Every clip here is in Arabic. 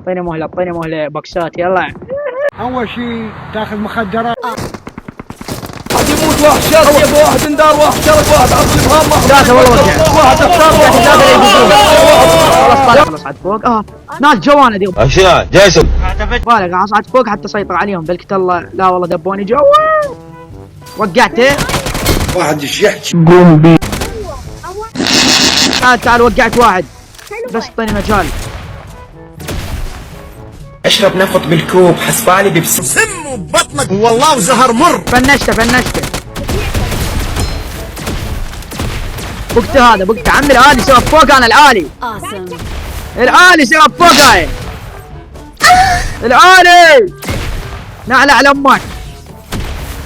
اعطيني مهلة اعطيني مهلة بوكسات يلا. اول شيء تاخذ مخدرات. واحد يموت واحد شرق يبو واحد اندار واحد شرق واحد عبد الابهام ثلاثة والله وقع. واحد اختار خلاص عاد فوق. ناس جوانا دي اشياء جاسم بالغ اصعد فوق حتى اسيطر عليهم بلكت الله. لا والله دبوني جوا وقعته. واحد يحكي قوم بي تعال وقعت واحد بس اعطيني مجال. اشرب نفط بالكوب حسبالي بيبسي سم ببطنك والله وزهر مر. فنشته بقت هذا بقت عمي الآلي سوى فوق. انا الآلي الآلي سوى فوق. هاي الآلي نعلى على امك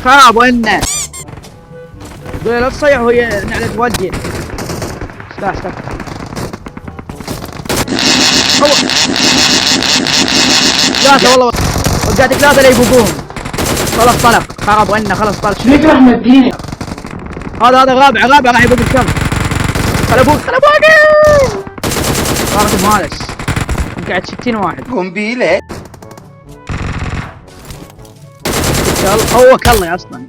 خراب وانه لا تصيح وهي نعلة ودي. سلاح ثلاثة والله وقعت ثلاثة اللي يفوقوهم. خلاص طلق خراب وانه خلاص طلق. ليك رحمة الدين. هذا رابع راح يفوق الكم. خل ابوك صارت مهالس قاعد 60 واحد. قنبيلة هو كله اصلا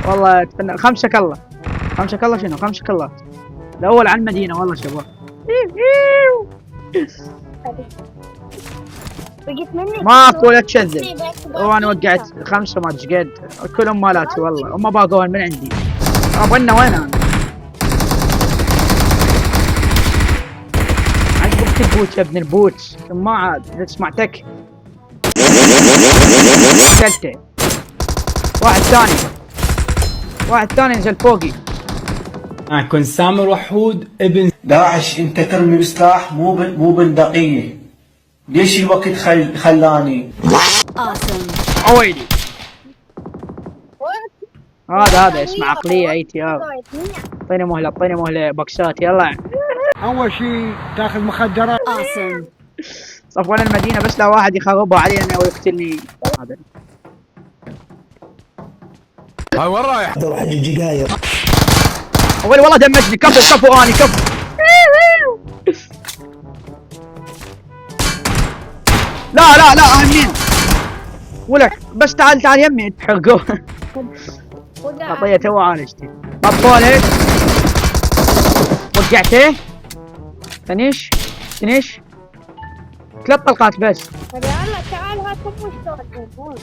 والله. خمسة كله شنو 5 كلات الاول على المدينة والله شباب. ماكو لا تشذب. وانا وقعت 5 ما ادري قد كلهم مالاتي والله. هم باقون من عندي. ابغى وين انا عجبك البوت يا ابن البوت. ما عاد سمعتك. كلته واحد ثاني نزل فوقي. معكم سامر وحود ابن داعش انت ترمي بسلاح مو بندقية. ليش الوقت خلاني عويلي. هذا اسمه عقلية اي تي ار. اعطيني مهلة بوكسات يلا. اول شيء تاخذ مخدرات. صفوان المدينة بس لا واحد يخربها علينا ويقتلني. هذا هاي وين رايح؟ روح الجيجاير اول والله دمجني. كفو اني كفو. لا اهمين ولك بس تعال يمي تحرقوه. اعطيته وعالجتي طبولك وقعته. فنيش 3 طلقات بس. تعال هات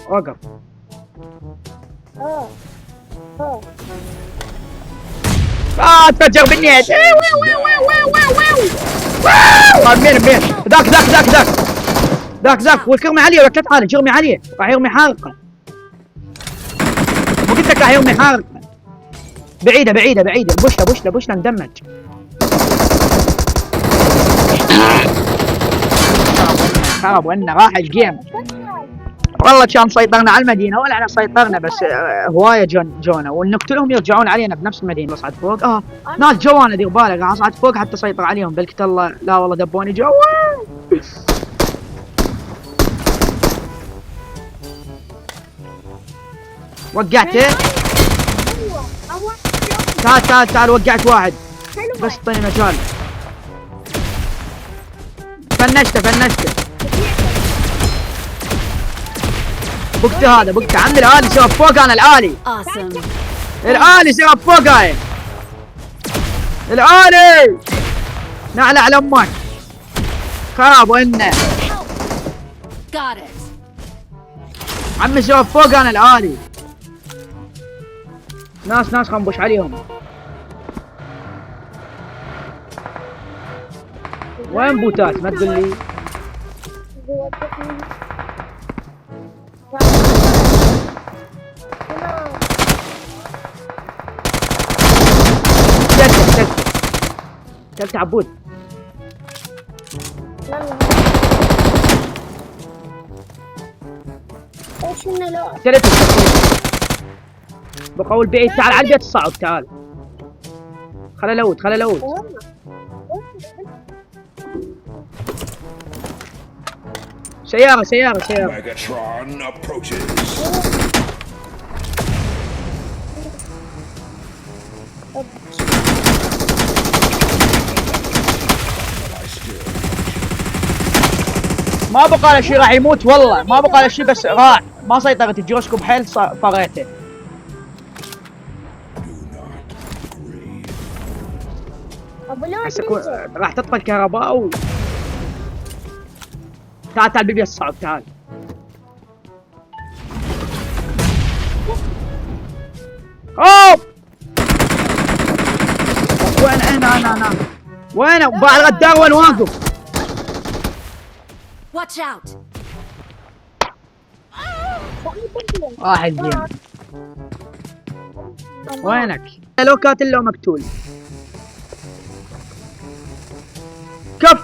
وقف. تفجر بالنيت. مين ذاك وترمي عليه ولا تتعالج. ارمي عليه راح يرمي حارقة. وقلت لك راح يرمي حارقة. بعيدة بوشنا ندمج. خرب وانه راح الجيم. والله كان سيطرنا على المدينة ولا احنا سيطرنا بس هواية جونا ونقتلهم يرجعون علينا بنفس المدينة. اصعد فوق ناس جوانا دير بالك. اصعد فوق حتى اسيطر عليهم بلكت الله. لا والله دبوني جوا. وقعته. تعال وقعت واحد بس اعطيني مجال. فنشته بقت عمي الآلي سوى فوق. انا الآلي سوى فوق. هاي الآلي نعلى على امك خراب وانه عمي سوى فوق. انا الآلي ناس خنبش عليهم. وين بوتات ما تقول لي. كلت عبود. بقول بعيد. تعال على البيت الصعب. تعال خله لود. سيارة Megatron approaches. ما بقى له شيء، راح يموت والله، ما بقى له شيء بس راح. ما سيطرت الجيروسكوب حيل طغيته. راح تطفى الكهرباء تعال تعال بيبي الصعب تعال. اوه وين انا وين باع الغدار وين واقف؟ Watch out! راح الجيم. وينك؟ لو قاتل لو مقتول. كف.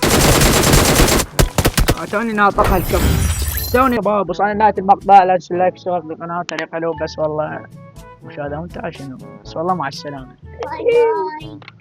توني ناطقها الكف. توني شباب وصلنا نهاية المقطع. لا تنسوا اللايك والاشتراك بالقناة. تعليق حلو بس والله مشاهدة ممتعة شنو بس والله مع السلامة. Bye bye.